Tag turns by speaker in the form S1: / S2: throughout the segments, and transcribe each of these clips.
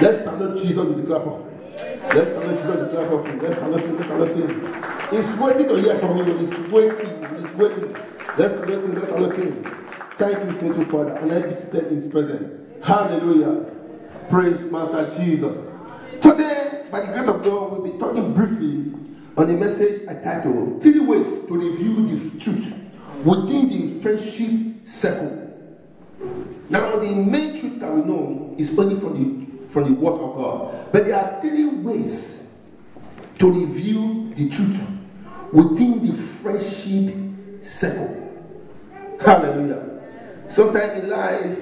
S1: Let's salute Jesus with the clap offering. Let's salute Jesus with the clap offering. Let's salute him. He's waiting to hear from you. He's waiting. Let's salute him. Thank you, faithful Father. And let me be seated in his presence. Hallelujah. Praise Master Jesus. Today, by the grace of God, we'll be talking briefly on the message I titled 3 Ways to Reveal the Truth Within the Friendship Circle. Now, the main truth that we know is only from the Word of God. But there are 3 ways to reveal the truth within the friendship circle. Hallelujah. Sometimes in life,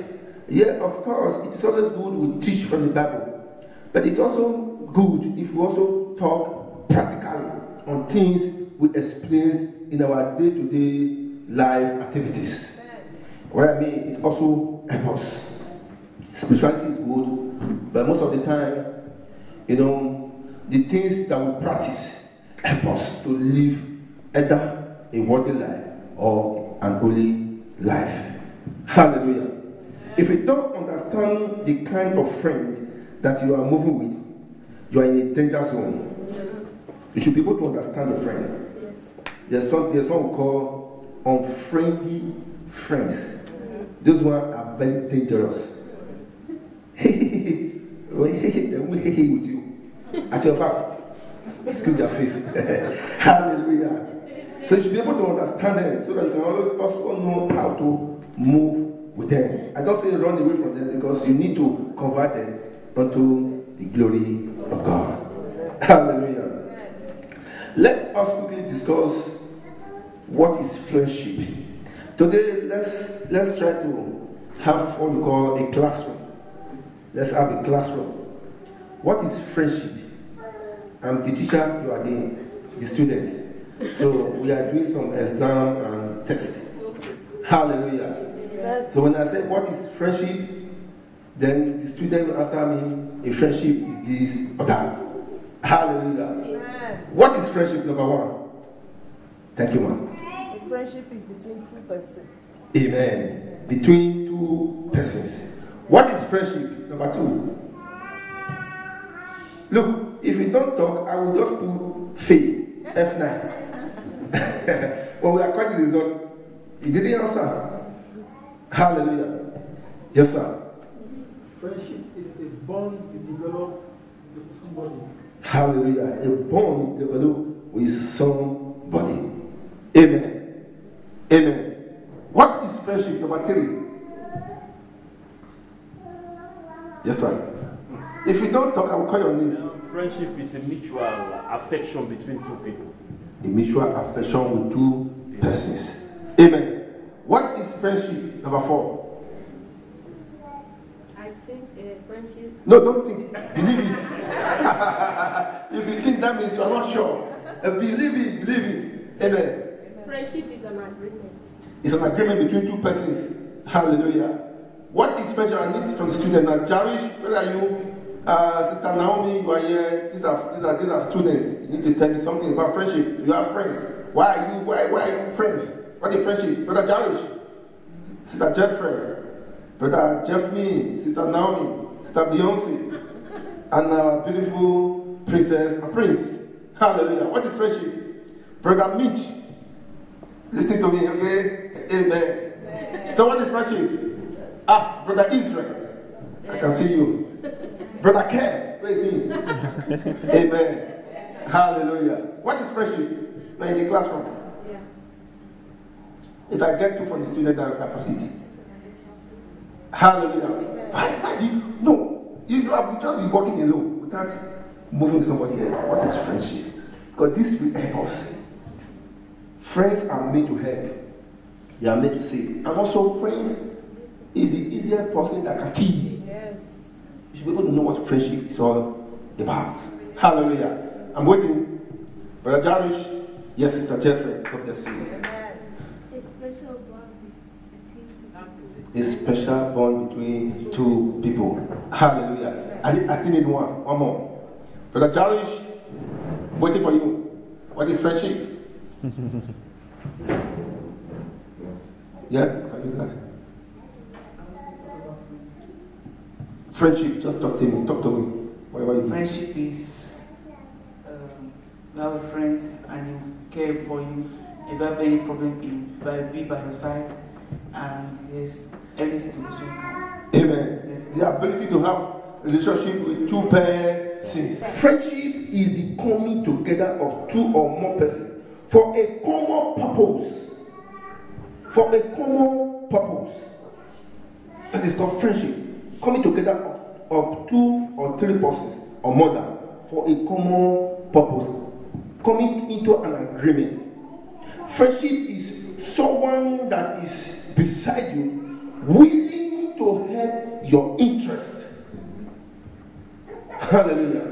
S1: of course, it is always good we teach from the Bible. But it's also good if we also talk practically on things we experience in our day-to-day life activities. What I mean is also help us. Spirituality is good, but most of the time, the things that we practice help us to live either a worldly life or an holy life. Hallelujah. If you don't understand the kind of friend that you are moving with, you are in a danger zone. Yes. You should be able to understand your friend. Yes. There's what we call unfriendly friends. Those ones are very dangerous. They will with you at your back. Excuse your face. Hallelujah. So you should be able to understand them so that you can also know how to move with them. I don't say run away from them because you need to convert them unto the glory of God. Hallelujah. Let us quickly discuss what is friendship. Today, let's try to have what we call a classroom. Let's have a classroom. What is friendship? I'm the teacher, you are the student. So we are doing some exam and test. Hallelujah. So when I say what is friendship, then the student will answer me, a friendship is this or that. Hallelujah. Amen. What is friendship, number 1? Thank you, ma'am.
S2: A friendship is between 2 persons.
S1: Amen. Between 2 persons. What is friendship, number 2? Look, if you don't talk, I will just put fail, F9. When we are calling the result, he didn't answer. Hallelujah. Yes, sir.
S3: Friendship is a bond you develop with somebody.
S1: Hallelujah. A bond you develop with somebody. Amen. Amen. What is friendship? Number 3. Yes, sir. If you don't talk, I will call your name.
S4: Friendship is a mutual affection between 2 people.
S1: A mutual affection with 2 persons. Amen. What is friendship? Number 4.
S2: I think friendship.
S1: No, don't think. Believe it. If you think, that means you are not sure. Believe it. Amen.
S2: Friendship is an agreement.
S1: It's an agreement between 2 persons. Hallelujah. What is friendship? I need from the student now. Jarish, where are you? Sister Naomi, you are here. These are students. You need to tell me something about friendship. You are friends. Why are you friends? What is friendship? Brother Jarish, Sister Jeffrey, Brother Jeff Me, Sister Naomi, Sister Beyonce, and our beautiful princess and prince. Hallelujah. What is friendship? Brother Mitch, listen to me, okay? Amen. So what is friendship? Brother Israel, I can see you. Brother Ken, where is he? Amen. Hallelujah. What is friendship? You're in the classroom.
S2: Yeah.
S1: If I get 2 for the student, I proceed. Hallelujah. Why do you? No. You have just been walking alone without moving somebody else. What is friendship? Because this will help us. Friends are made to help. They are made to save. And also, friends is the easiest person that can kill you.
S2: Yes.
S1: You should be able to know what friendship is all about. Hallelujah. I'm waiting. Brother Jarish. Yes, Sister Jeffrey. God bless you.
S2: A special bond between 2 people.
S1: A special bond between 2 people. Hallelujah. I still need one more. Brother Jarish, I'm waiting for you. What is friendship? Yeah, can you use that? Friendship, just talk to me. Whatever you do.
S5: Friendship is you have a friend and he care for you. If you have any problem, he will be by your side, and yes, every situation can.
S1: Amen. The ability to have relationship with two persons. Friendship is the coming together of two or more persons for a common purpose. For a common purpose. That is called friendship. Coming together of two or three persons or more than for a common purpose. Coming into an agreement. Friendship is someone that is beside you, willing to help your interest. Hallelujah.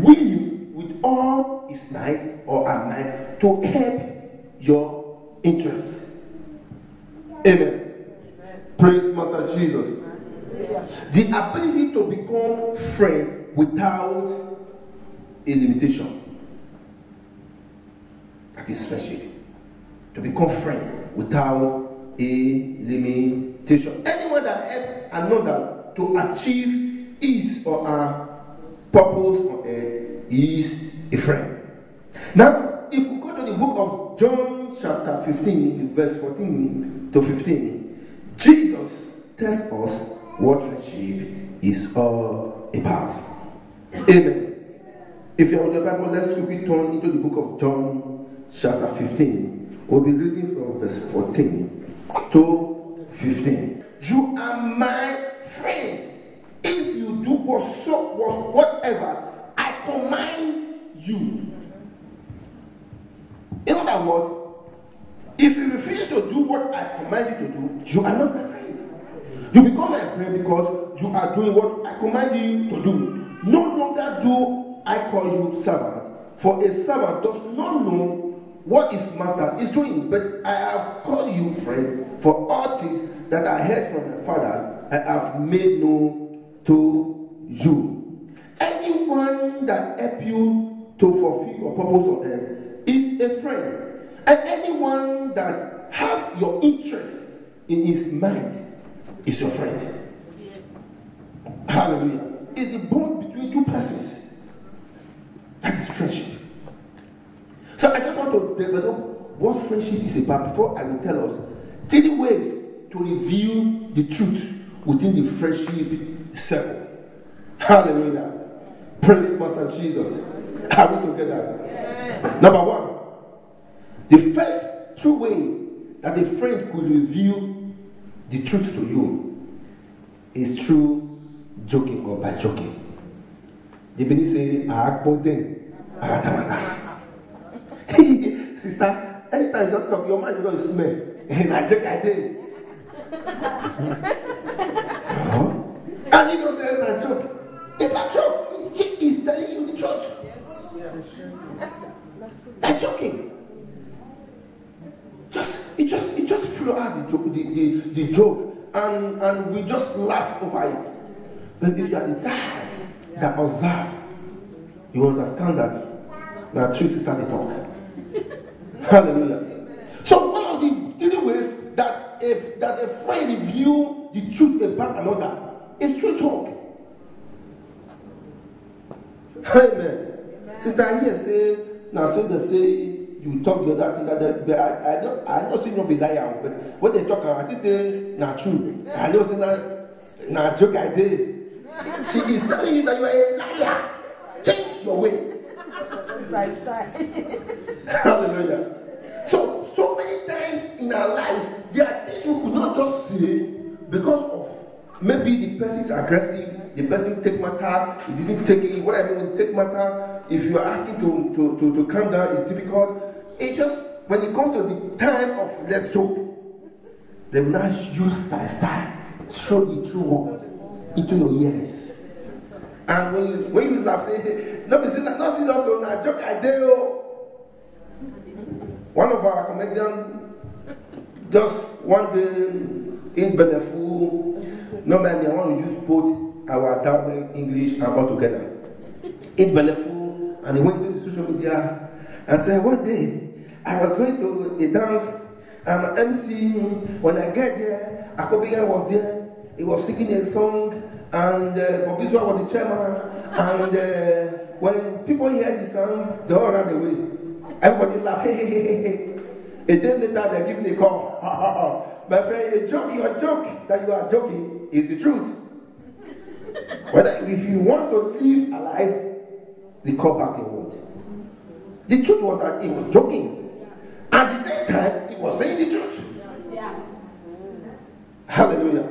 S1: Willing with all his might or her might to help your interest. Amen. Praise Master Jesus. The ability to become friends without a limitation. That is friendship. To become friends without a limitation. Anyone that helps another to achieve his or her purpose on earth is a friend. Now, if we go to the book of John chapter 15, verse 14 to 15, Jesus tells us what friendship is all about. Amen. If you're on the Bible, let's quickly turn into the book of John chapter 15. We'll be reading from verse 14 to 15. You are my friends if you do whatever I command you. In other words, if you refuse to do what I command you to do, you are not my friend. You become my friend because you are doing what I command you to do. No longer do I call you servant, for a servant does not know what his master is doing, but I have called you friend, for all things that I heard from my Father I have made known to you. Anyone that helps you to fulfill your purpose on earth is a friend, and anyone that has your interest in his mind is your friend.
S2: Yes.
S1: Hallelujah. It's the bond between two persons. That is friendship. So I just want to develop what friendship is about before I will tell us 3 ways to reveal the truth within the friendship circle. Hallelujah. Praise Master Jesus. Are we together? Yes. Number 1. The first true way that a friend could reveal the truth to you is through joking or by joking. The Benin say, sister, anytime you don't talk, your mind will smell. And I joke, I did. And you don't say it's not joke. It's not joke. She is telling you the truth. I'm joking. It just flow out the joke, and we just laugh over it. But if you are the type that observe, you understand that the truth is how they talk. Hallelujah. So one of the 3 ways that a friend reveal the truth about another is through talk. Amen. Sister, I hear say now so they say you talk the other thing that I know say no be liar, but what they talk about this say not true. I know say na joke I did. She is telling you that you are a liar. Change your way. Hallelujah. So many times in our lives, there are things we could not just say because of maybe the person is aggressive, the person take matter, he didn't take it, whatever will take matter. If you are asking to calm down, it's difficult. It just, when it comes to the time of let's joke, they will not use style, show the true word into your ears. And when you laugh, say, no, but not serious, so now joke I did. One of our comedians just one day in Belefu, normally I want to use both our Darwin English and all together. In Belefu, and he went to the social media and said, one day I was going to a dance and MC. When I get there, Akobiga was there. He was singing a song, and Bob Israel was the chairman. And when people heard the sound, they all ran away. Everybody laughed. Hey, hey, hey, hey, hey. A day later, they give me a call. My friend, your joke that you are joking is the truth. Whether if you want to live alive, recall back your word. The truth was that he was joking. At the same time, he was saying the truth.
S2: Yeah.
S1: Hallelujah.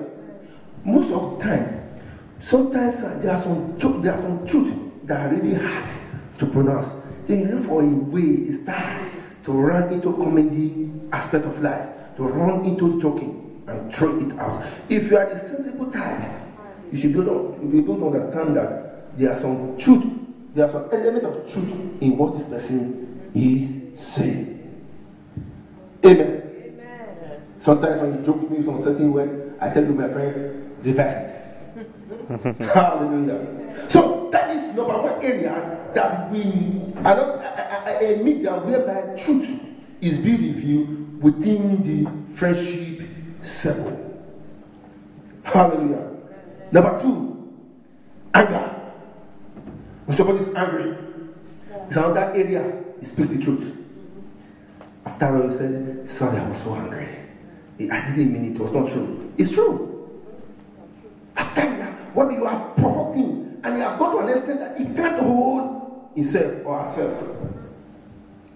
S1: Most of the time, sometimes there are some truth that are really hard to pronounce. Then you look for a way, a style to run into comedy aspect of life, to run into joking and throw it out. If you are the sensible type, you should be able to understand that there are some truth, there are some element of truth in what this person is saying. Amen.
S2: Amen.
S1: Sometimes when you joke with me some certain word, I tell you, my friend, reverse it. Hallelujah. So that is number one area that we a medium whereby truth is being revealed within the friendship circle. Hallelujah. Number two, anger. When somebody is angry, it's another area you speak the truth. After all, you said, sorry, I was so angry. I didn't mean it was not true. It's true. After that, when you are provoking and you have got to understand that he can't hold himself or herself.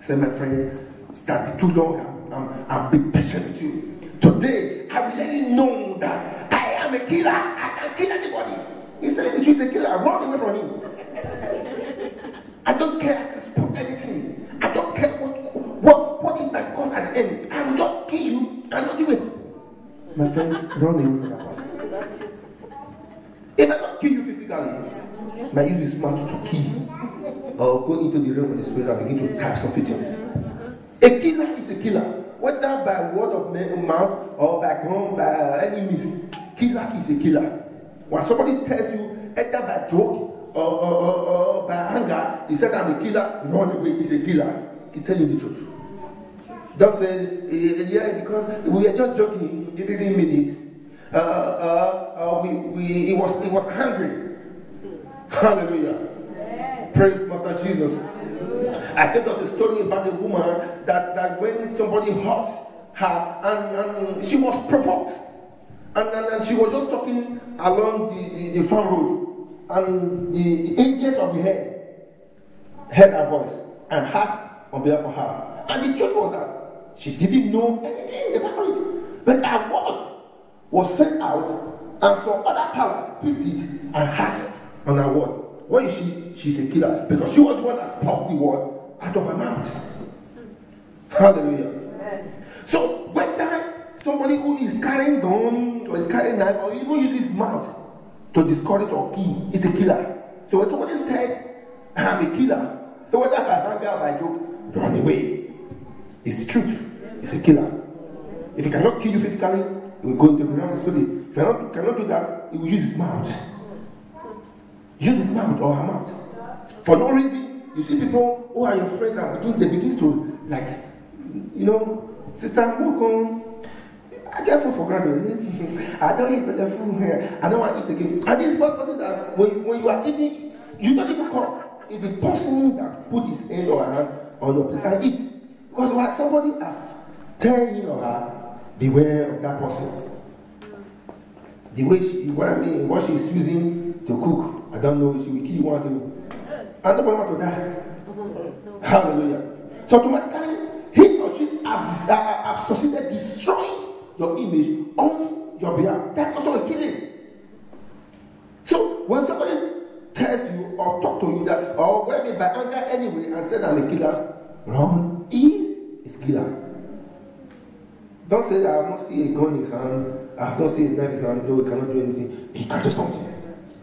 S1: Say, my friend, that's too long. I'm being patient with you. Today, I will let you know that I am a killer. I can kill anybody. He said, if he's a killer, run away from him. I don't care. I can spoil anything. I don't care what it might cost at the end. I will just kill you and not do it. My friend, run away from that person. It might not kill you physically. It might use his mouth to kill you. Or go into the realm of the spirit and begin to type some things. A killer is a killer. Whether by word of mouth or by gun, by any means. Killer is a killer. When somebody tells you, either by joke or by anger, he said, I'm a killer, run away, he's a killer. He's telling you the truth. Don't say, yeah, because we were just joking, he didn't mean it. He was hungry. Hallelujah. Praise Master Jesus. I told us a story about a woman that when somebody hurt her and she was provoked. And she was just talking along the farm road. And the angels of the head heard her voice and heard on behalf of her. And the truth was that she didn't know anything about it. But her word was sent out, and some other powers picked it and heard on her word. What is she? She's a killer. Because she was the one that spoke the word out of her mouth. Hallelujah. So whether somebody who is carrying gun or is carrying knife or even uses his mouth to discourage or kill is a killer. So when somebody said, I'm a killer, so whether by anger or by joke, run away. It's the truth. It's a killer. If he cannot kill you physically, he will go into the realm of the spirit. If he cannot do that, he will use his mouth. Use his mouth or her mouth. For no reason, you see people who are your friends and they begin to like, Sister Mokon, I get food for granted. I don't eat better food here. I don't want to eat again. And this one person that when you are eating, you don't even call. It's the person that put his hand or her hand on your plate and eat. Because when somebody has tell him or her, beware of that person. The way what she's using to cook, I don't know, she will kill you one day. And nobody want to die. Hallelujah. So automatically, he or she have succeeded destroying your image on your behalf. That's also a killing. So when somebody tells you or talk to you that, or whether by anger anyway, and said I'm a killer, wrong is killer. Don't say that I have not seen a gun in his hand, I have not seen a knife in his hand, no, he cannot do anything. He can do something.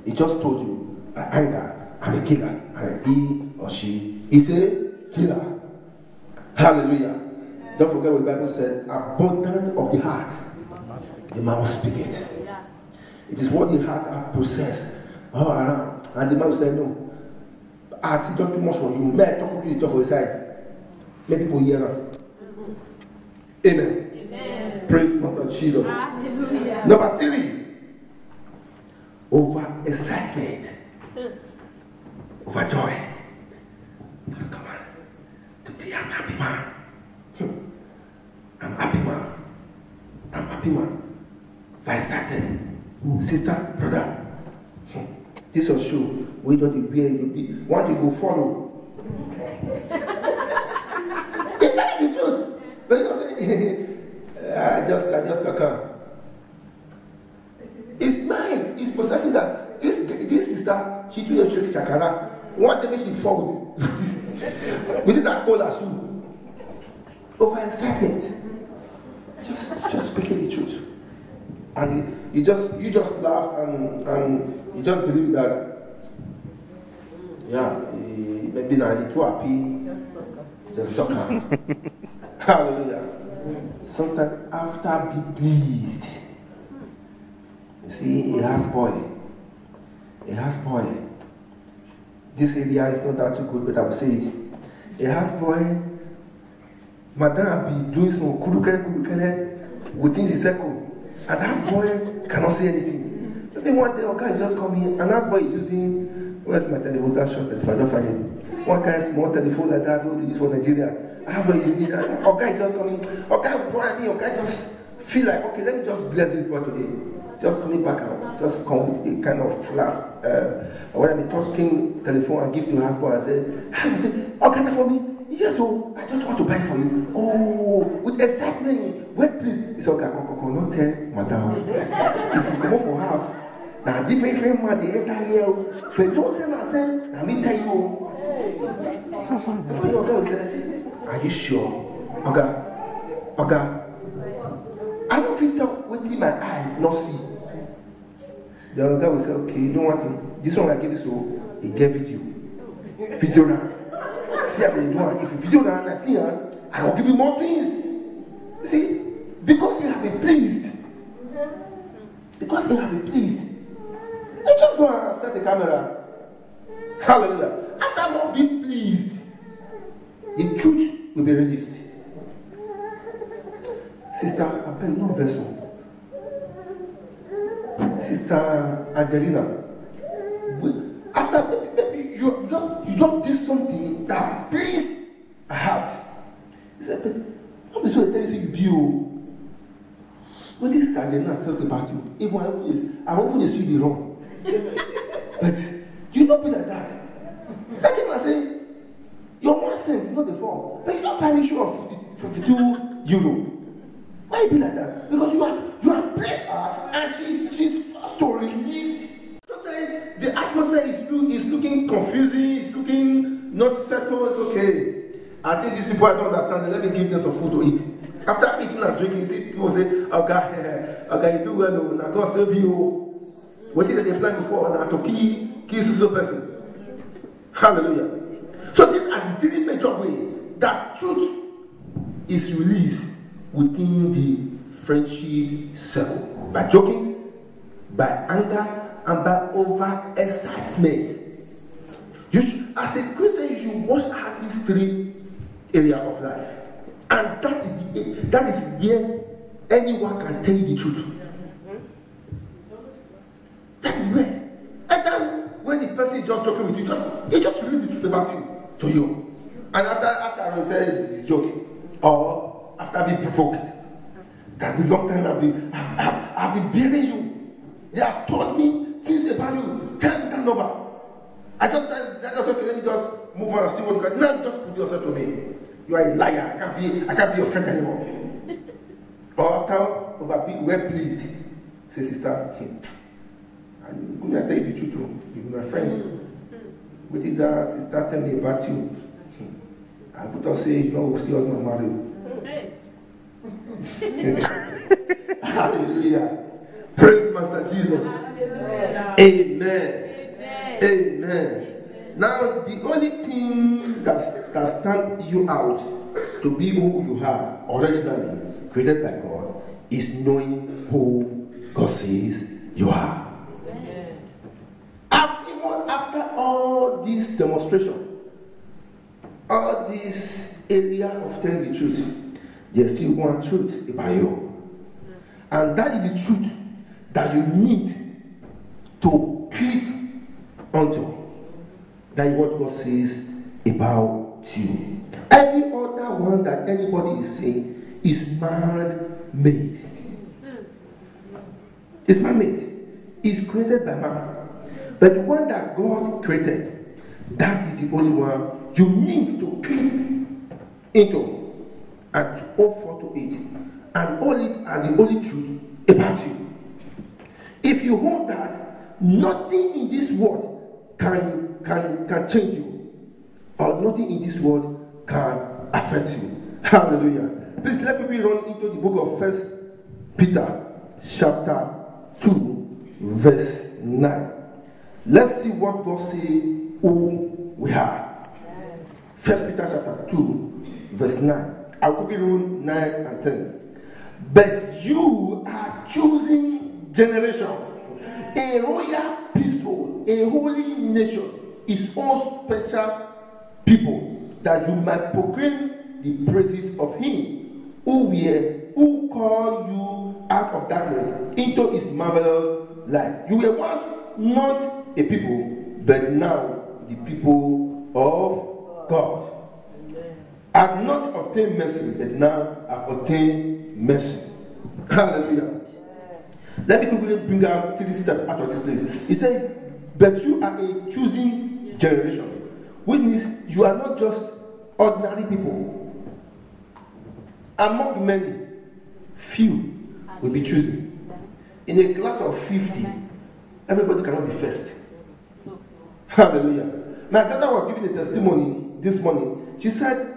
S1: He just told you by anger, I'm a killer, and he or she is a killer. Hallelujah. Don't forget what the Bible said, abundance of the heart, the mouth speaketh. It is what the heart has processed all around. And the man said, no, heart is not too much for you. May I talk to you, talk for his side. Let people hear her. Amen. Amen. Praise Master Jesus.
S2: Hallelujah.
S1: Number 3. over excitement, over joy. Just come on. Today I'm happy man. I'm happy man. I'm happy man. Very excited. Sister, brother. This will show we don't be want to go follow. It's not the truth. But you say, I just talk. It's mine. It's possessing that. This sister, she do a trick shakara. One day she fall with it that cola shoe. Over excitement. Just speaking the truth. And you just laugh and you just believe that maybe now you're too happy. Just talk. Hallelujah. Sometimes after be pleased. You see, a house boy. This area is not that too good, but I will say it. A house boy, madam be doing some kurukere within the circle. And house boy cannot say anything. Maybe one day, okay, just come in, and house boy is using, where's my telephone? That short telephone, I don't find it. One kind of small telephone like that, don't use for Nigeria. House boy is using that. Okay, just come in. Okay, try me. Okay, just feel like, okay, let me just bless this boy today. Just coming back out, just come with a kind of flask, when I'm touching telephone and give to house boy, I say, okay, for me. Yes, so I just want to buy it for you. Oh, with excitement. Wait, please. It's okay. Not tell madam. If you come up for house, now different man they enter here. But don't tell us, I mean tell you. Before your girl say, are you sure? Okay. I don't think that within my eye, not see. The other guy will say, okay, you don't want it. This one I give it so he gave it you. Video now. See how they do it. If you video now and I see her, I will give you more things. See? Because he have been pleased. You just go and set the camera. Hallelujah. After not being pleased, the truth will be released. Sister, I beg no vessel. Sister Angelina, after maybe you just did something that pleased her heart. He said, but how is it telling you be you? What is Angelina talk about you? Even I often see the wrong. But you don't be like that. Second, I say, your 1 cent is not the fault. But you don't buy me shoe of 52 euro. Why you be like that? Because you have blessed her and she's forced to release. Sometimes the atmosphere is looking confusing, it's looking not settled, it's okay. I think these people I don't understand, let me give them some food to eat. After eating and drinking, see people say, okay, you do well, now God save you. What did they plan before? Now to kill this person. Hallelujah. So these are the 3 major ways that truth is released within the friendship circle. By joking, by anger, and by over excitement. As a Christian, you should watch out these 3 areas of life. And that is where anyone can tell you the truth. That is where. And then when the person is just joking with you, he just reveals the truth about you to you. And after he says he's joking, or after being provoked, that the long time I've been bearing you. They have told me things about you. Tell me that number. I just said, okay, let me just move on and see what you got. Now just put yourself to me. You are a liar. I can't be your friend anymore. Or after being well pleased, say, sister, I couldn't tell you the truth. You're my friend. What did that sister tell me about you? I put her say, you know, we'll see us not married. Hallelujah. Praise Master Jesus. Amen. Amen. Now, the only thing that stands you out to be who you are originally created by God is knowing who God says you are. Even after all this demonstration, all this area of telling the truth, there's still one truth about you. And that is the truth that you need to cleave unto. That is what God says about you. Every other one that anybody is saying is man-made. It's man-made. It's created by man. But the one that God created, that is the only one you need to cleave into and to offer to it and hold it as the only truth about you. If you hold that, nothing in this world can change you, or nothing in this world can affect you. Hallelujah. Please let me run into the book of 1 Peter chapter 2 verse 9. Let's see what God says who we are. 1 Peter chapter 2 verse 9. I will give you 9 and 10. But you are choosing generation, a royal priesthood, a holy nation, his own special people, that you might proclaim the praises of him who called you out of darkness into his marvelous light. You were once not a people, but now the people of God. Have not obtained mercy, but now have obtained mercy. Hallelujah. Let me quickly bring out 3 steps out of this place. He said, but you are a choosing generation, which means you are not just ordinary people. Among many, few will be chosen. In a class of 50, everybody cannot be first. Hallelujah. My daughter was giving a testimony this morning. She said,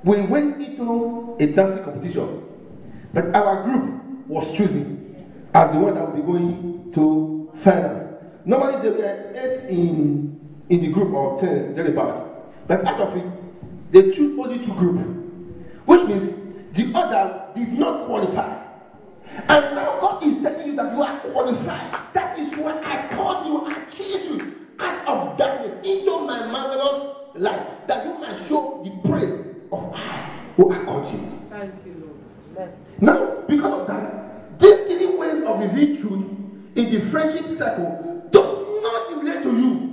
S1: we went into a dancing competition, but our group was chosen as the one that would be going to final. Normally there were 8 in the group, or 10 thereabout, but out of it they choose only 2 groups, which means the other did not qualify. And now God is telling you that you are qualified. That is why I called you and chose you out of darkness into my marvelous light, that you might show the praise of I who I called you.
S2: Thank you, Lord.
S1: Now, because of that, these 3 ways of revealing truth in the friendship circle does not relate to you.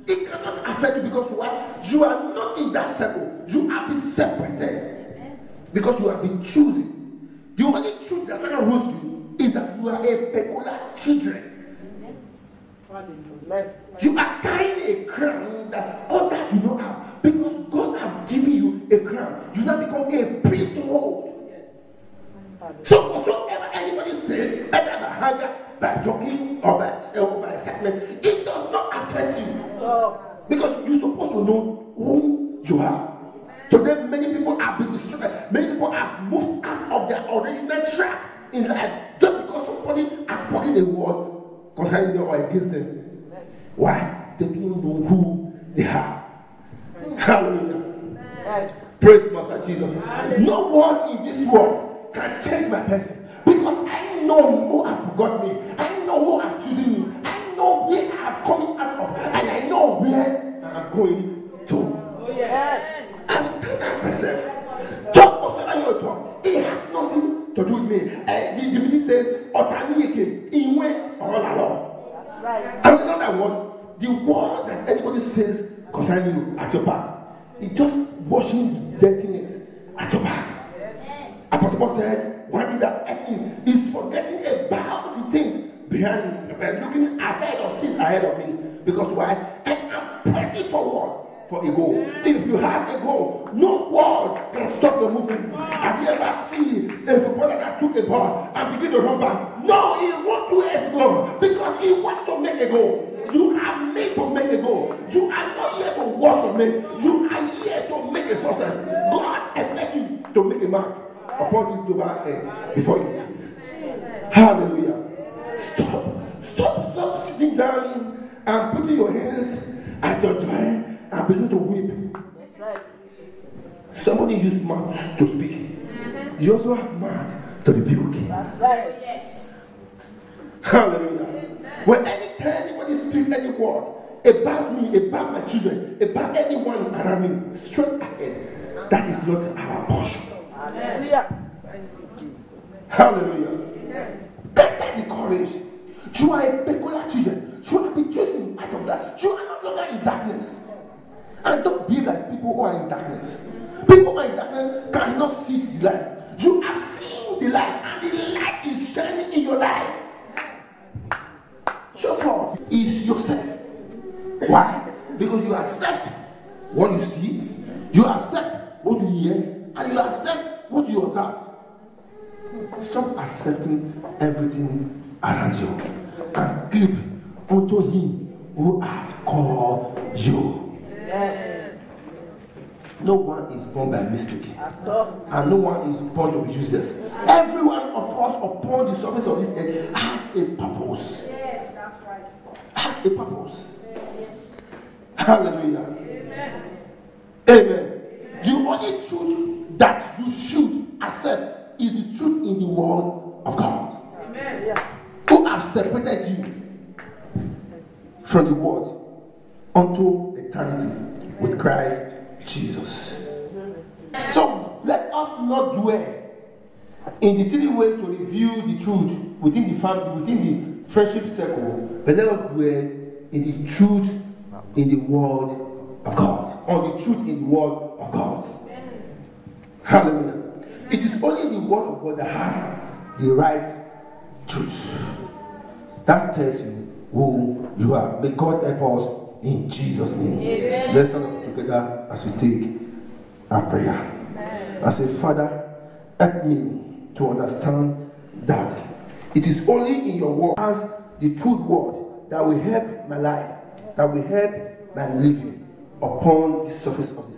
S1: It cannot affect you, because why? You are not in that circle. You have been separated because you have been chosen. The only truth that can rose you is that you are a peculiar children. You are carrying a crown that others do not have, because God has given you a crown. You now become a priesthood. So whatsoever anybody says, either by hunger, by joking, or by excitement, it does not affect you, because you're supposed to know who you are. Today, many people have been distracted. Many people have moved out of their original track in life just because somebody has spoken a word concerning them or against them. Why? They don't know who they are. Hallelujah. Praise Master Jesus. No one in this world can change my person, because I know who has got me. I know who has chosen me. I know where I am coming out of, and I know where I am going to.
S2: Oh, yes.
S1: I'm standing myself. Talk of your talk. It has nothing to do with me. The Bible says, "Otanieke inwe all along."
S6: Right.
S1: And another one, the word that anybody says concerning you at your back, it's just washing the dirtiness at your back. Apostle Paul said, one thing that helped me is forgetting about the things behind me, but looking ahead of things ahead of me. Because why? I am pressing forward for a goal. If you have a goal, no word can stop the movement. Have you ever seen a footballer that took a ball and begin to run back? No, he wants to go because he wants to make a goal. You are made to make a goal. You are not here to watch your mate. You are here to make a success. God expects you to make a mark upon this global earth before you leave. Hallelujah. Stop sitting down and putting your hands at your joint and begin to weep.
S6: That's right.
S1: Somebody used mouth to speak. You also have mouth to rebuke.
S6: That's right. Yes.
S1: Hallelujah. When anytime anybody speaks any word about me, about my children, about anyone around me, straight ahead, that is not our portion.
S6: Hallelujah.
S1: Hallelujah. Get the courage. You are a peculiar children. You are that you are no longer in darkness. And don't be like people who are in darkness. People who are in darkness cannot see the light. You have seen the light, and the light is shining in your life. Your fault is yourself. Why? Because you accept what you see, you accept what you hear, and you accept what you observe. Stop accepting everything around you and cleave unto him who has called you. No one is born by mistake, and no one is born to be useless. Every one of us upon the surface of this earth has a purpose.
S2: Yes, that's right.
S1: Has a purpose.
S2: Yes.
S1: Hallelujah. Amen. Amen. The only truth that you should accept is the truth in the word of God. Amen. Who has separated you from the world unto eternity with Christ Jesus. So let us not dwell in the 3 ways to reveal the truth within the family, within the friendship circle, but let us dwell in the truth in the word of God, or the truth in the word of God. Hallelujah. It is only the word of God that has the right truth. That tells you who you are. May God help us in Jesus' name. Amen. Let's stand up together as we take our prayer. Amen. I say, Father, help me to understand that it is only in your word as the truth word that will help my life, that will help my living upon the surface of this